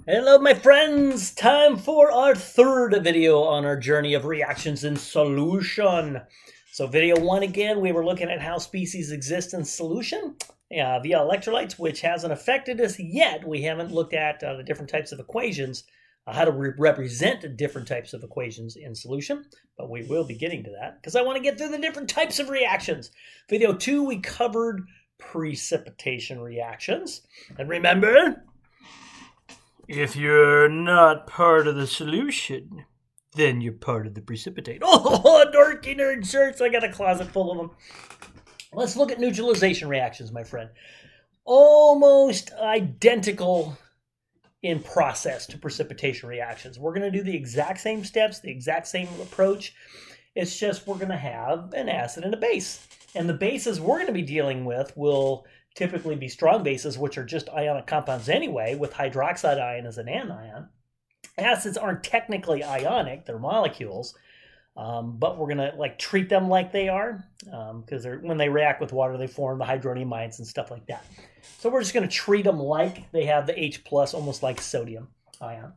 Hello my friends, time for our third video on our journey of reactions in solution. So video one again, we were looking at how species exist in solution via electrolytes, which hasn't affected us yet. We haven't looked at the different types of equations, how to represent different types of equations in solution, but we will be getting to that because I want to get through the different types of reactions. Video two, we covered precipitation reactions. And remember, if you're not part of the solution, then you're part of the precipitate. Oh, dorky nerd shirts. I got a closet full of them. Let's look at neutralization reactions, my friend. Almost identical in process to precipitation reactions. We're going to do the exact same steps, the exact same approach. It's just we're going to have an acid and a base. And the bases we're going to be dealing with will typically be strong bases, which are just ionic compounds anyway, with hydroxide ion as an anion. Acids aren't technically ionic, they're molecules, but we're going to treat them like they are, because when they react with water, they form the hydronium ions and stuff like that. So we're just going to treat them like they have the H+, almost like sodium ion.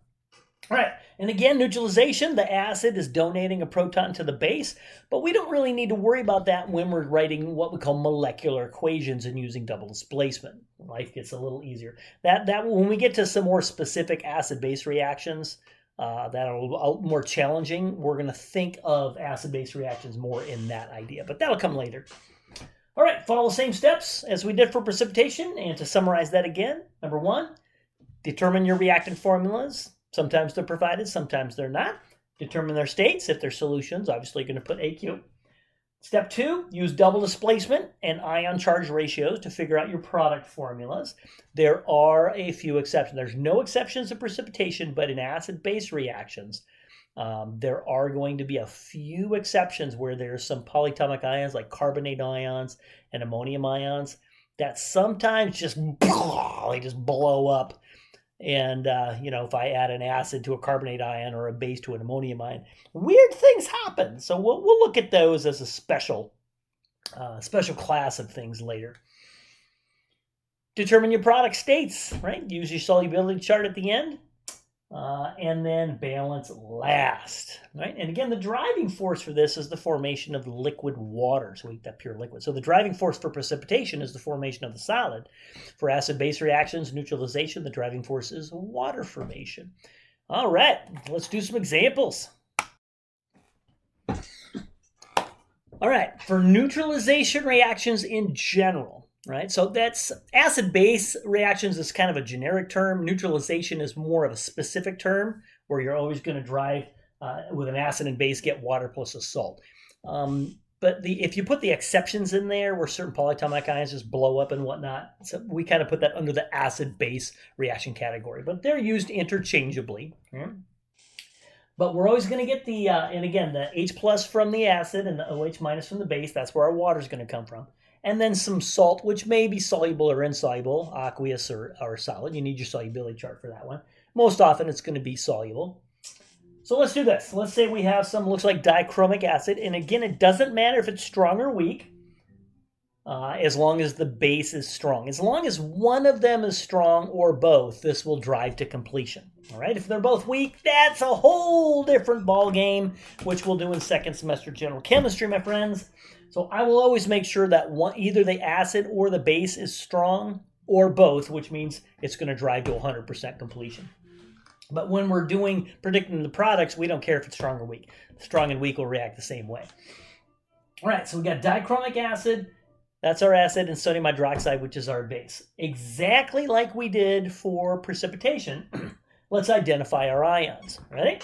All right, and again, neutralization, the acid is donating a proton to the base, but we don't really need to worry about that when we're writing what we call molecular equations and using double displacement. Life gets a little easier. That when we get to some more specific acid-base reactions that are a little more challenging, we're going to think of acid-base reactions more in that idea, but that'll come later. All right, follow the same steps as we did for precipitation, and to summarize that again, number one, determine your reactant formulas. Sometimes they're provided, sometimes they're not. Determine their states. If they're solutions, obviously you're going to put AQ. Step two, use double displacement and ion charge ratios to figure out your product formulas. There are a few exceptions. There's no exceptions to precipitation, but in acid-base reactions, there are going to be a few exceptions where there's some polyatomic ions like carbonate ions and ammonium ions that sometimes just blow up. And, if I add an acid to a carbonate ion or a base to an ammonium ion, weird things happen. So we'll look at those as a special class of things later. Determine your product states, right? Use your solubility chart at the end. And then balance last, right? And again, the driving force for this is the formation of liquid water, so we get that pure liquid. So the driving force for precipitation is the formation of the solid. For acid-base reactions, neutralization, the driving force is water formation. All right, let's do some examples. All right, for neutralization reactions in general, right? So that's acid-base reactions is kind of a generic term. Neutralization is more of a specific term where you're always going to drive with an acid and base get water plus a salt. But if you put the exceptions in there where certain polyatomic ions just blow up and whatnot, so we kind of put that under the acid-base reaction category. But they're used interchangeably. But we're always going to get the, and again, the H+ from the acid and the OH- from the base. That's where our water is going to come from. And then some salt, which may be soluble or insoluble, aqueous or solid. You need your solubility chart for that one. Most often it's going to be soluble. So let's do this. Let's say we have some, looks like dichromic acid. And again, it doesn't matter if it's strong or weak, as long as the base is strong. As long as one of them is strong or both, this will drive to completion. All right, if they're both weak, that's a whole different ball game, which we'll do in second semester general chemistry, my friends. So I will always make sure that either the acid or the base is strong or both, which means it's going to drive to 100% completion. But when we're predicting the products, we don't care if it's strong or weak. Strong and weak will react the same way. All right, so we got dichromic acid. That's our acid, and sodium hydroxide, which is our base. Exactly like we did for precipitation, let's identify our ions. Ready?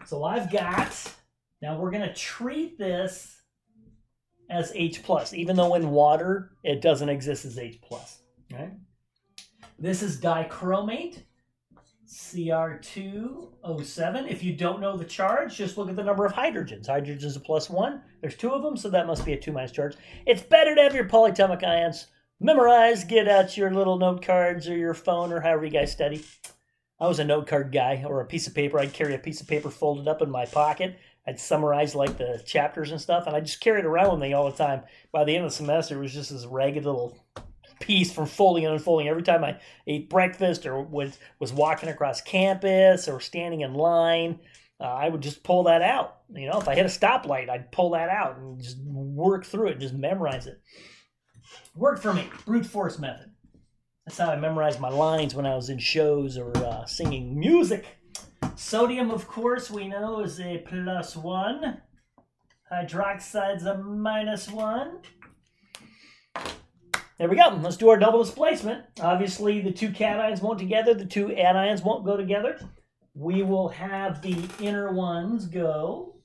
So I've got, now we're going to treat this as H+, even though in water it doesn't exist as H+. Right? This is dichromate, Cr2O7. If you don't know the charge, just look at the number of hydrogens. Hydrogens are +1. There's 2 of them, so that must be a 2- charge. It's better to have your polyatomic ions memorized. Get out your little note cards or your phone or however you guys study. I was a note card guy, or a piece of paper. I'd carry a piece of paper folded up in my pocket. I'd summarize the chapters and stuff, and I just carried it around with me all the time. By the end of the semester, it was just this ragged little piece from folding and unfolding. Every time I ate breakfast or was walking across campus or standing in line, I would just pull that out. You know, if I hit a stoplight, I'd pull that out and just work through it, just memorize it. Worked for me, brute force method. That's how I memorized my lines when I was in shows or singing music. Sodium, of course, we know is a +1. Hydroxide's a -1. There we go. Let's do our double displacement. Obviously, the two cations won't together. The two anions won't go together. We will have the inner ones go.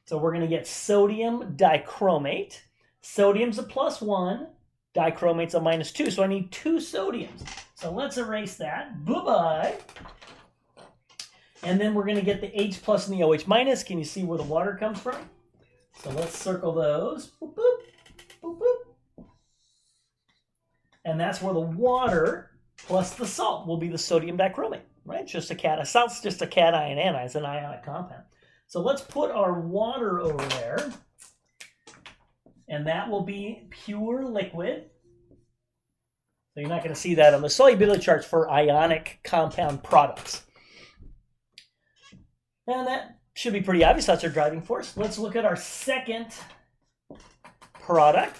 So we're going to get sodium dichromate. Sodium's a +1. Dichromate's a -2. So I need 2 sodiums. So let's erase that. Bye-bye. And then we're going to get the H plus and the OH minus. Can you see where the water comes from? So let's circle those. Boop, boop, boop, boop. And that's where the water plus the salt will be the sodium dichromate, right? Just a cation. Salt's just a cation anion. It's an ionic compound. So let's put our water over there. And that will be pure liquid. So you're not going to see that on the solubility charts for ionic compound products. And that should be pretty obvious. That's our driving force. Let's look at our second product.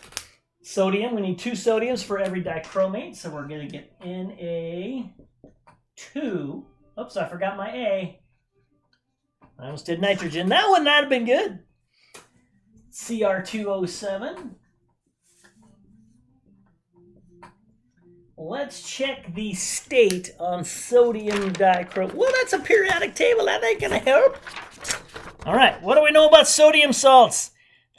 Sodium. We need 2 sodiums for every dichromate. So we're going to get Na2. Oops, I forgot my A. I almost did nitrogen. That would not have been good. Cr2O7. Let's check the state on sodium dichromate. Well, that's a periodic table. That ain't going to help. All right, what do we know about sodium salts?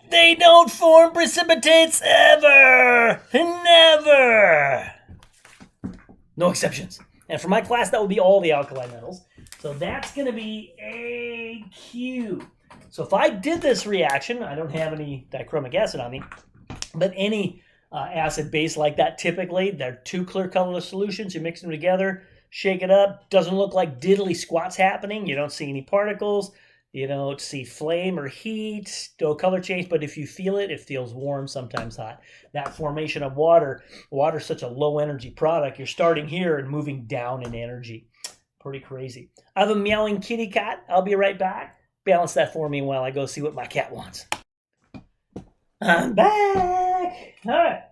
They don't form precipitates ever. Never. No exceptions. And for my class, that would be all the alkali metals. So that's going to be AQ. So if I did this reaction, I don't have any dichromic acid on me, but any acid base like that, typically, they're 2 clear colorless solutions. You mix them together, shake it up. Doesn't look like diddly squats happening. You don't see any particles. You don't see flame or heat, no color change, but if you feel it, it feels warm, sometimes hot. That formation of water is such a low energy product. You're starting here and moving down in energy. Pretty crazy. I have a meowing kitty cat. I'll be right back. Balance that for me while I go see what my cat wants. I'm back. All right.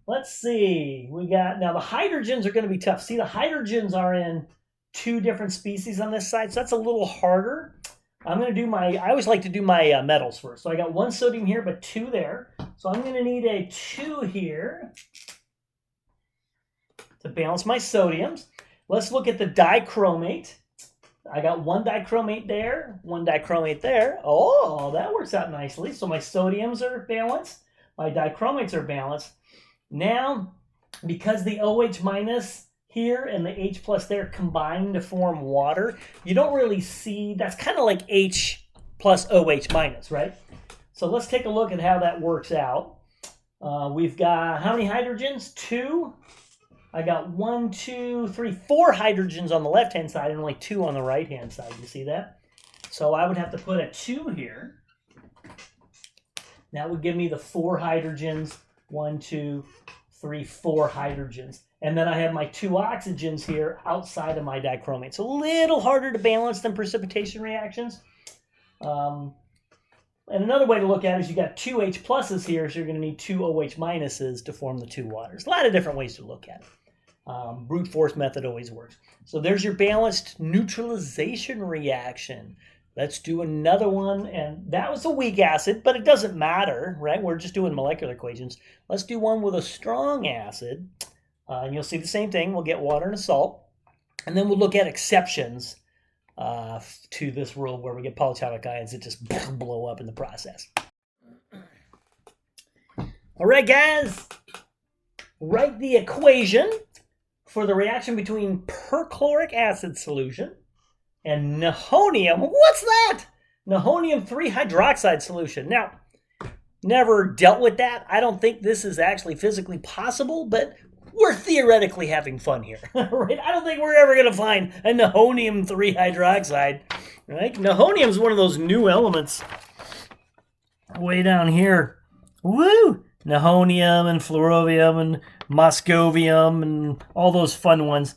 Let's see. We got, now the hydrogens are going to be tough. See, the hydrogens are in 2 different species on this side, so that's a little harder. I'm going to do I always like to do my metals first. So I got 1 sodium here, but 2 there. So I'm going to need a 2 here to balance my sodiums. Let's look at the dichromate. I got 1 dichromate there, 1 dichromate there. Oh, that works out nicely. So my sodiums are balanced. My dichromates are balanced. Now, because the OH minus here and the H plus there combine to form water, you don't really see, that's kind of like H plus OH minus, right? So let's take a look at how that works out. We've got how many hydrogens? 2. I got 1, 2, 3, 4 hydrogens on the left-hand side and only 2 on the right-hand side. You see that? So I would have to put a 2 here. That would give me the 4 hydrogens. 1, 2, 3, 4 hydrogens. And then I have my 2 oxygens here outside of my dichromate. It's a little harder to balance than precipitation reactions. And another way to look at it is you got 2 H pluses here, so you're going to need 2 OH minuses to form the 2 waters. A lot of different ways to look at it. Brute force method always works. So there's your balanced neutralization reaction. Let's do another one, and that was a weak acid, but it doesn't matter, right? We're just doing molecular equations. Let's do one with a strong acid. And you'll see the same thing. We'll get water and a salt. And then we'll look at exceptions to this rule where we get polyatomic ions that just blow up in the process. All right, guys. Write the equation for the reaction between perchloric acid solution and nihonium. What's that? Nihonium 3 hydroxide solution. Now, never dealt with that. I don't think this is actually physically possible, but we're theoretically having fun here, right? I don't think we're ever going to find a nihonium 3 hydroxide, right? Nihonium is one of those new elements way down here Woo! Nihonium and fluorovium and moscovium and all those fun ones.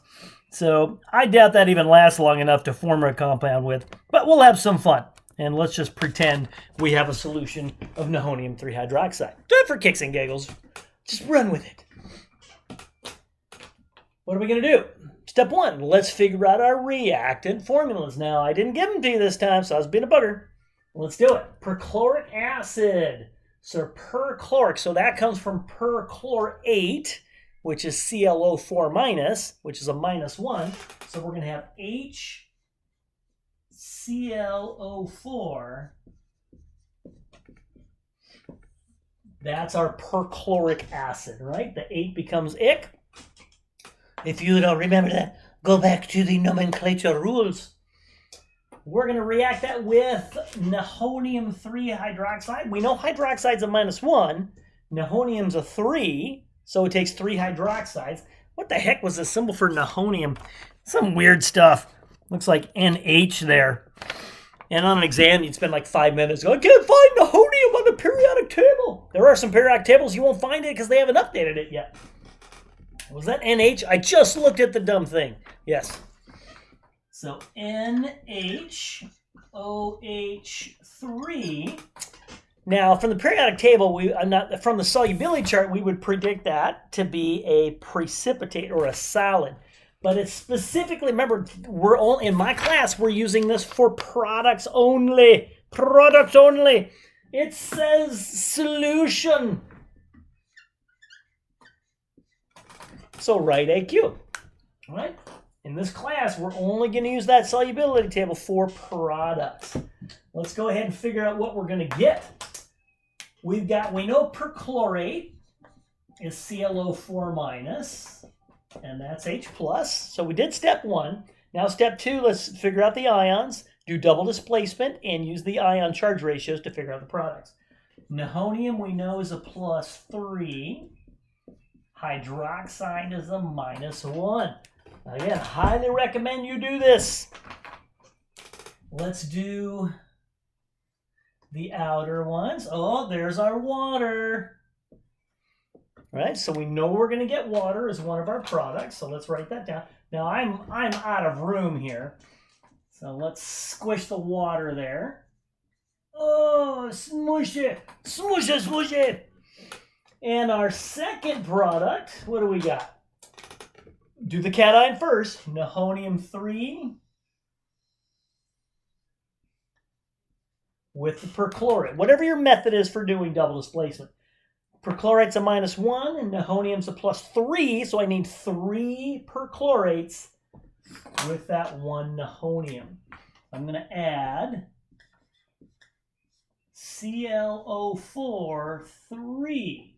So I doubt that even lasts long enough to form a compound with, but we'll have some fun. And let's just pretend we have a solution of nihonium 3 hydroxide. Do it for kicks and giggles. Just run with it. What are we going to do? Step 1, let's figure out our reactant formulas. Now, I didn't give them to you this time, so I was being a bugger. Let's do it. Perchloric acid. So perchloric, so that comes from perchlorate, which is ClO4 minus, which is a -1. So we're going to have HClO4. That's our perchloric acid, right? The 8 becomes ic. If you don't remember that, go back to the nomenclature rules. We're going to react that with nihonium 3 hydroxide. We know hydroxide's a -1. Nihonium's a 3, so it takes 3 hydroxides. What the heck was the symbol for nihonium? Some weird stuff. Looks like NH there. And on an exam, you'd spend like 5 minutes going, I can't find nihonium on the periodic table. There are some periodic tables you won't find it because they haven't updated it yet. Was that NH? I just looked at the dumb thing. Yes. So NHOH3. Now, from the periodic table, from the solubility chart, we would predict that to be a precipitate or a solid. But it's specifically, remember, in my class, we're using this for products only. Products only. It says solution. So write AQ, all right? In this class, we're only going to use that solubility table for products. Let's go ahead and figure out what we're going to get. We know perchlorate is ClO4 minus, and that's H plus. So we did step 1. Now step 2, let's figure out the ions, do double displacement, and use the ion charge ratios to figure out the products. Nihonium we know is a +3. Hydroxide is a -1. Again, highly recommend you do this. Let's do the outer ones. Oh, there's our water. All right, so we know we're going to get water as one of our products. So let's write that down. Now I'm out of room here. So let's squish the water there. Oh, smoosh it. Smoosh it, smoosh it. And our second product, what do we got? Do the cation first. Nihonium 3 with the perchlorate. Whatever your method is for doing double displacement. Perchlorate's a -1 and nihonium's a +3, so I need 3 perchlorates with that 1 nihonium. I'm going to add ClO4 3.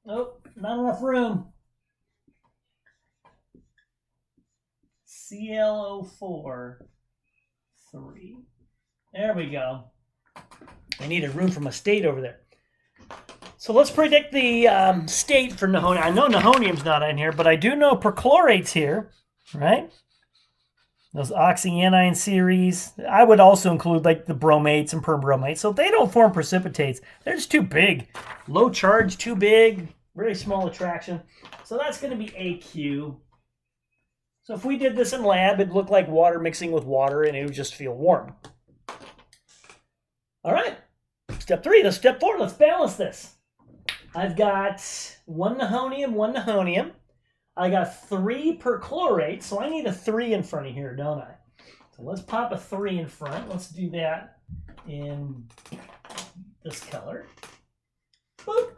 Oh, not enough room. ClO4 3. There we go. I needed room for my state over there. So let's predict the state for nihonium. I know nihonium's not in here, but I do know perchlorate's here, right? Those oxyanion series. I would also include like the bromates and perbromates. So they don't form precipitates. They're just too big. Low charge, too big. Very small attraction. So that's going to be AQ. So if we did this in lab, it'd look like water mixing with water and it would just feel warm. All right. Step 3. Now step 4. Let's balance this. I've got 1 nihonium, 1 nihonium. I got 3 perchlorates, so I need a 3 in front of here, don't I? So let's pop a 3 in front. Let's do that in this color. Boop.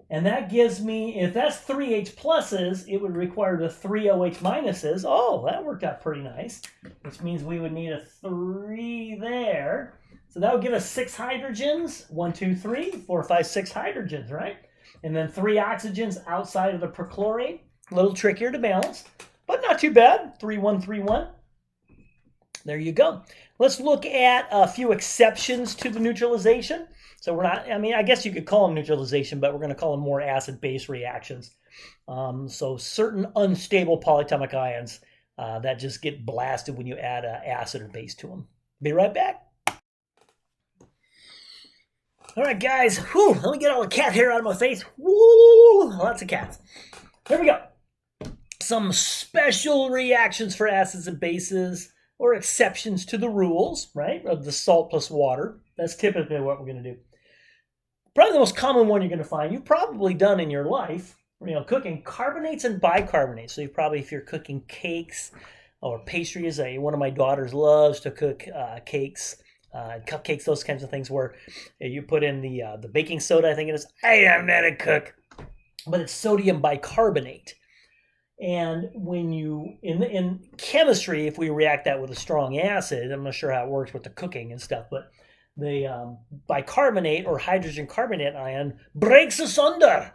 And that gives me, if that's 3 H pluses, it would require the 3 OH minuses. Oh, that worked out pretty nice, which means we would need a 3 there. So that would give us 6 hydrogens. 1, 2, 3, 4, 5, 6 hydrogens, right? And then 3 oxygens outside of the perchlorate. A little trickier to balance, but not too bad. 3, 1, 3, 1. There you go. Let's look at a few exceptions to the neutralization. So we're not, I mean, I guess you could call them neutralization, but we're going to call them more acid-base reactions. So certain unstable polyatomic ions that just get blasted when you add acid or base to them. Be right back. All right, guys. Whew, let me get all the cat hair out of my face. Woo, lots of cats. Here we go. Some special reactions for acids and bases, or exceptions to the rules, right, of the salt plus water. That's typically what we're going to do. Probably the most common one you're going to find, you've probably done in your life, cooking, carbonates and bicarbonates. So you probably, if you're cooking cakes or pastries, one of my daughters loves to cook cakes, cupcakes, those kinds of things, where you put in the baking soda, I think it is. I am not a cook, but it's sodium bicarbonate. And when you, in chemistry, if we react that with a strong acid, I'm not sure how it works with the cooking and stuff, but the bicarbonate or hydrogen carbonate ion breaks asunder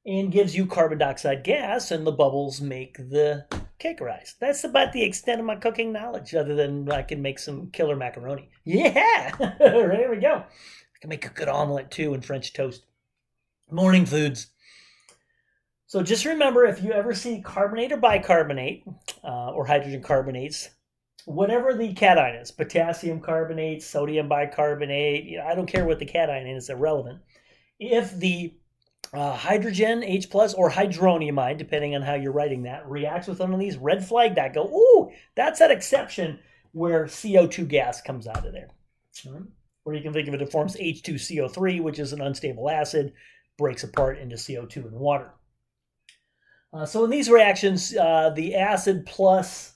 and gives you carbon dioxide gas, and the bubbles make the cake rise. That's about the extent of my cooking knowledge, other than I can make some killer macaroni. Yeah, there we go. I can make a good omelet too, and French toast. Morning foods. So just remember, if you ever see carbonate or bicarbonate or hydrogen carbonates, whatever the cation is, potassium carbonate, sodium bicarbonate, I don't care what the cation is, it's irrelevant. If the hydrogen, H plus, or hydroniumide, depending on how you're writing that, reacts with one of these, red flag that, go, ooh, that's that exception where CO2 gas comes out of there. Or you can think of it, it forms H2CO3, which is an unstable acid, breaks apart into CO2 and water. So in these reactions, the acid plus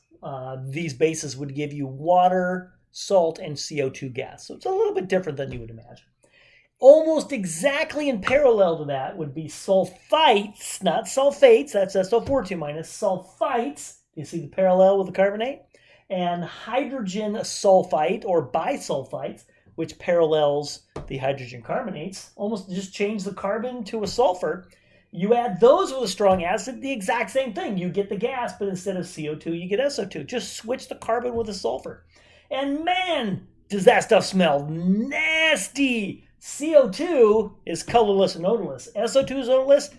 these bases would give you water, salt, and CO2 gas. So it's a little bit different than you would imagine. Almost exactly in parallel to that would be sulfites, not sulfates, that's SO4 minus, sulfites. You see the parallel with the carbonate? And hydrogen sulfite or bisulfites, which parallels the hydrogen carbonates, almost just change the carbon to a sulfur. You add those with a strong acid, the exact same thing. You get the gas, but instead of CO2, you get SO2. Just switch the carbon with a sulfur. And man, does that stuff smell nasty. CO2 is colorless and odorless. SO2 is odorless.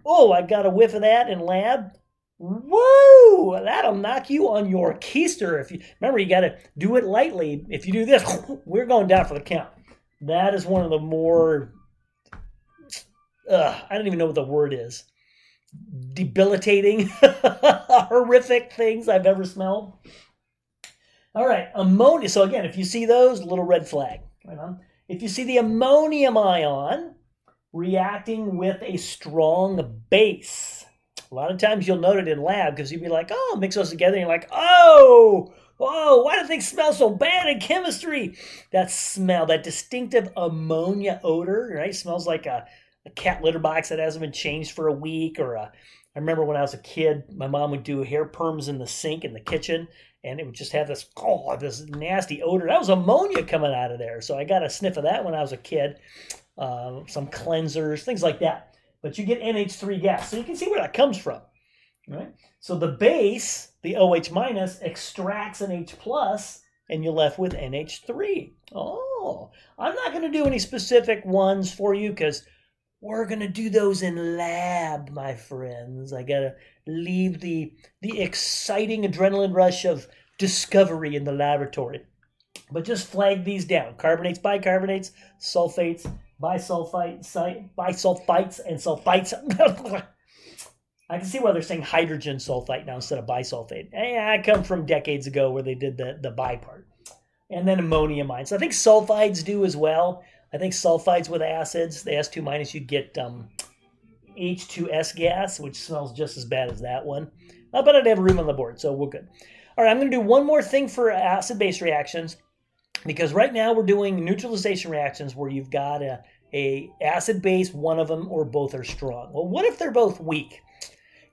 Oh, I got a whiff of that in lab. Woo! That'll knock you on your keister. If you remember, you got to do it lightly. If you do this, we're going down for the count. That is one of the more... I don't even know what the word is. Debilitating, horrific things I've ever smelled. All right, ammonia. So again, if you see those, little red flag. Right on. If you see the ammonium ion reacting with a strong base, a lot of times you'll note it in lab because you'll be like, oh, mix those together, and you're like, oh, why do things smell so bad in chemistry? That smell, that distinctive ammonia odor, right? Smells like a cat litter box that hasn't been changed for a week, or I remember when I was a kid, my mom would do hair perms in the sink in the kitchen, and it would just have this nasty odor. That was ammonia coming out of there. So I got a sniff of that when I was a kid. Some cleansers, things like that. But you get NH3 gas, so you can see where that comes from, right? So the base, the OH minus, extracts an H plus, and you're left with NH3. Oh, I'm not going to do any specific ones for you because we're going to do those in lab, my friends. I got to leave the exciting adrenaline rush of discovery in the laboratory. But just flag these down. Carbonates, bicarbonates, sulfates, bisulfites, and sulfites. I can see why they're saying hydrogen sulfite now instead of bisulfate. I come from decades ago where they did the bi part. And then ammonium ions. So I think sulfides do as well. I think sulfides with acids, the S2 minus, you get H2S gas, which smells just as bad as that one. But I didn't have room on the board, so we're good. All right, I'm going to do one more thing for acid-base reactions, because right now we're doing neutralization reactions where you've got a acid-base, one of them or both are strong. Well, what if they're both weak?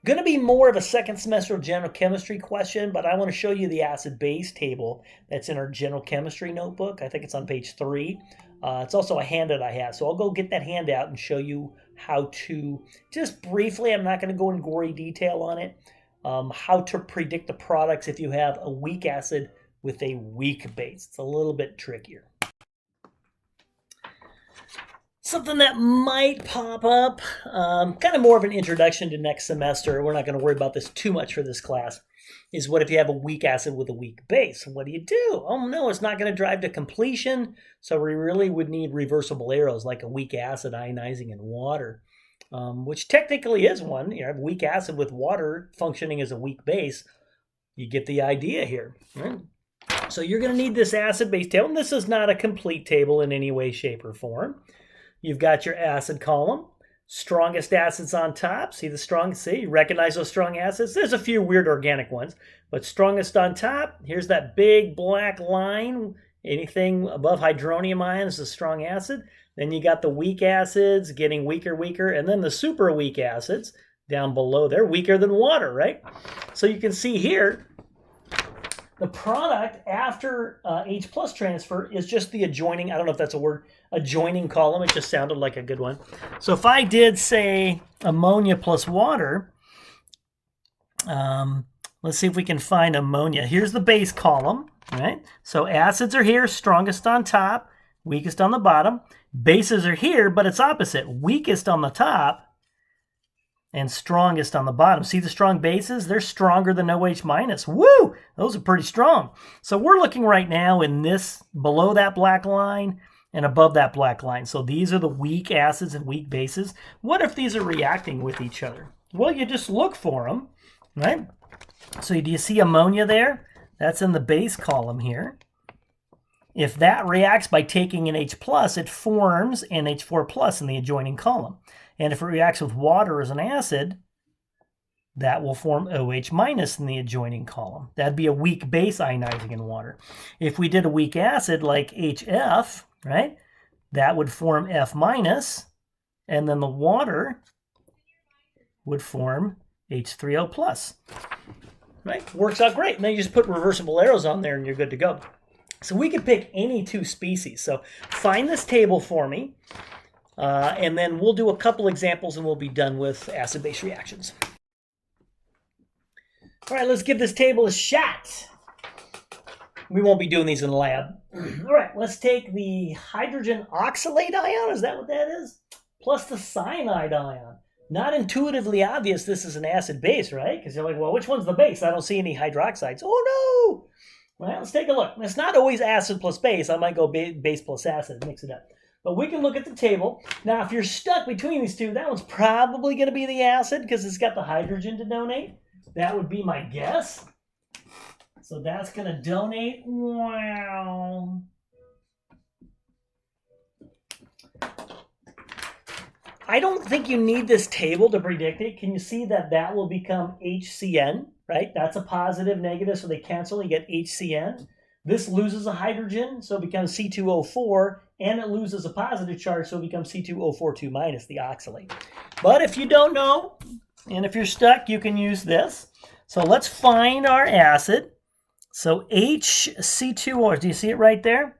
Going to be more of a second semester general chemistry question, but I want to show you the acid-base table that's in our general chemistry notebook. I think it's on page 3. It's also a handout I have, so I'll go get that handout and show you how to, just briefly, I'm not going to go in gory detail on it, how to predict the products if you have a weak acid with a weak base. It's a little bit trickier. Something that might pop up, kind of more of an introduction to next semester. We're not going to worry about this too much for this class, is what if you have a weak acid with a weak base? What do you do? Oh no, it's not going to drive to completion. So we really would need reversible arrows like a weak acid ionizing in water, which technically is one. You have weak acid with water functioning as a weak base. You get the idea here, right? So you're going to need this acid-base table. And this is not a complete table in any way, shape, or form. You've got your acid column, strongest acids on top. See the strong, see, you recognize those strong acids? There's a few weird organic ones, but strongest on top. Here's that big black line. Anything above hydronium ion is a strong acid. Then you got the weak acids getting weaker, and then the super weak acids down below. They're weaker than water, right? So you can see here, the product after H plus transfer is just the adjoining, I don't know if that's a word, adjoining column. It just sounded like a good one. So if I did say ammonia plus water, let's see if we can find ammonia. Here's the base column, right? So acids are here, strongest on top, weakest on the bottom. Bases are here, but it's opposite, weakest on the top and strongest on the bottom. See the strong bases? They're stronger than OH minus. Woo! Those are pretty strong. So we're looking right now in this, below that black line and above that black line. So these are the weak acids and weak bases. What if these are reacting with each other? Well, you just look for them, right? So do you see ammonia there? That's in the base column here. If that reacts by taking an H plus, it forms NH4 plus in the adjoining column. And if it reacts with water as an acid, that will form OH minus in the adjoining column. That'd be a weak base ionizing in water. If we did a weak acid like HF, right, that would form F minus, and then the water would form H3O plus. Right? Works out great. And then you just put reversible arrows on there and you're good to go. So we could pick any two species. So find this table for me. And then we'll do a couple examples and we'll be done with acid-base reactions. All right, let's give this table a shot. We won't be doing these in the lab. All right, let's take the hydrogen oxalate ion, is that what that is? Plus the cyanide ion. Not intuitively obvious this is an acid-base, right? Because you're like, well, which one's the base? I don't see any hydroxides. Oh, no! Well, let's take a look. It's not always acid plus base. I might go base plus acid, mix it up. But we can look at the table. Now, if you're stuck between these two, that one's probably going to be the acid because it's got the hydrogen to donate. That would be my guess. So that's going to donate. Wow. I don't think you need this table to predict it. Can you see that that will become HCN, right? That's a positive, negative, so they cancel. You get HCN. This loses a hydrogen, so it becomes C2O4, and it loses a positive charge, so it becomes C2O42 minus, the oxalate. But if you don't know, and if you're stuck, you can use this. So let's find our acid. So HC2O, do you see it right there?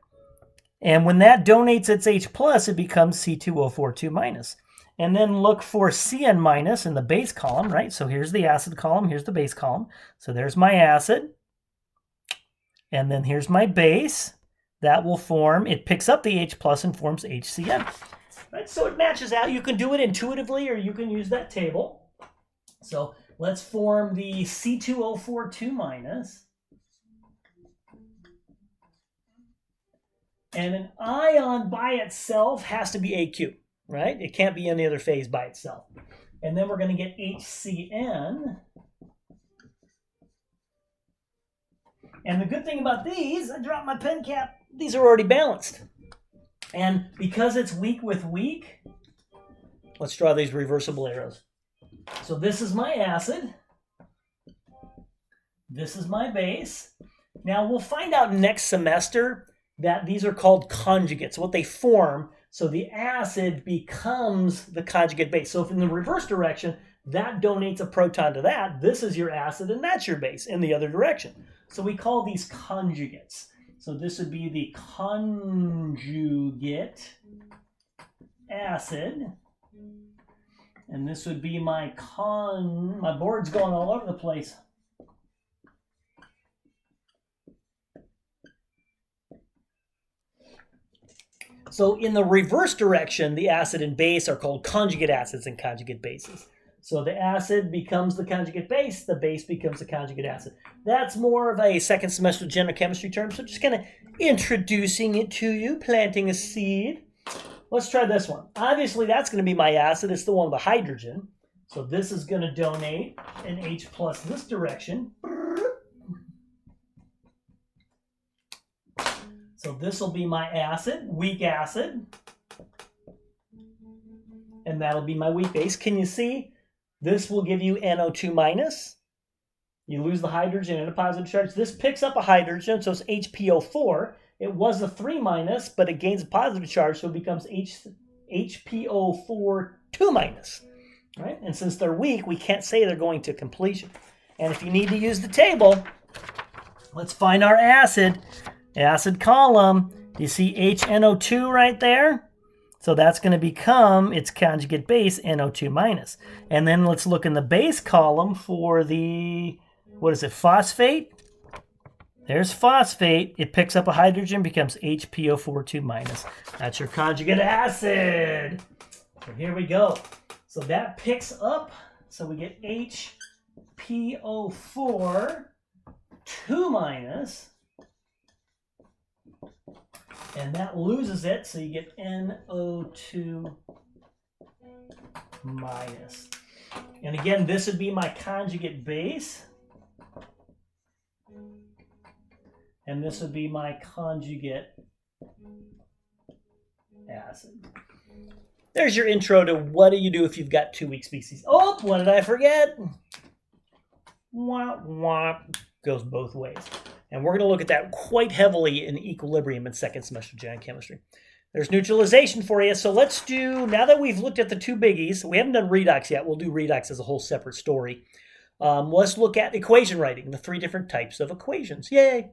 And when that donates its H plus, it becomes C2O42 minus. And then look for CN minus in the base column, right? So here's the acid column, here's the base column. So there's my acid. And then here's my base. That will form, it picks up the H plus and forms HCN. Right? So it matches out. You can do it intuitively or you can use that table. So let's form the C2O42 minus. And an ion by itself has to be AQ, right? It can't be any other phase by itself. And then we're going to get HCN. And the good thing about these, I dropped my pen cap, these are already balanced. And because it's weak with weak, let's draw these reversible arrows. So this is my acid. This is my base. Now we'll find out next semester that these are called conjugates, what they form. So the acid becomes the conjugate base. So if in the reverse direction, that donates a proton to that, this is your acid and that's your base in the other direction. So we call these conjugates. So this would be the conjugate acid. And this would be my my board's going all over the place. So in the reverse direction, the acid and base are called conjugate acids and conjugate bases. So the acid becomes the conjugate base, the base becomes the conjugate acid. That's more of a second semester general chemistry term, so just kind of introducing it to you, planting a seed. Let's try this one. Obviously, that's going to be my acid. It's the one with the hydrogen. So this is going to donate an H plus this direction. So this will be my acid, weak acid. And that'll be my weak base. Can you see? This will give you NO2 minus. You lose the hydrogen and a positive charge. This picks up a hydrogen, so it's HPO4. It was a 3 minus, but it gains a positive charge, so it becomes HPO4 2 minus. Right? And since they're weak, we can't say they're going to completion. And if you need to use the table, let's find our acid. Acid column. Do you see HNO2 right there? So that's going to become its conjugate base, NO2 minus. And then let's look in the base column for the, what is it, phosphate? There's phosphate. It picks up a hydrogen, becomes HPO4 2 minus. That's your conjugate acid. So here we go. So that picks up, so we get HPO4 2 minus. And that loses it, so you get NO2 minus. And again, this would be my conjugate base. And this would be my conjugate acid. There's your intro to what do you do if you've got two weak species. Oh, what did I forget? Wah, wah. Goes both ways. And we're going to look at that quite heavily in equilibrium in second semester general chemistry. There's neutralization for you. So let's do, now that we've looked at the two biggies, we haven't done redox yet. We'll do redox as a whole separate story. Let's look at equation writing, the three different types of equations. Yay!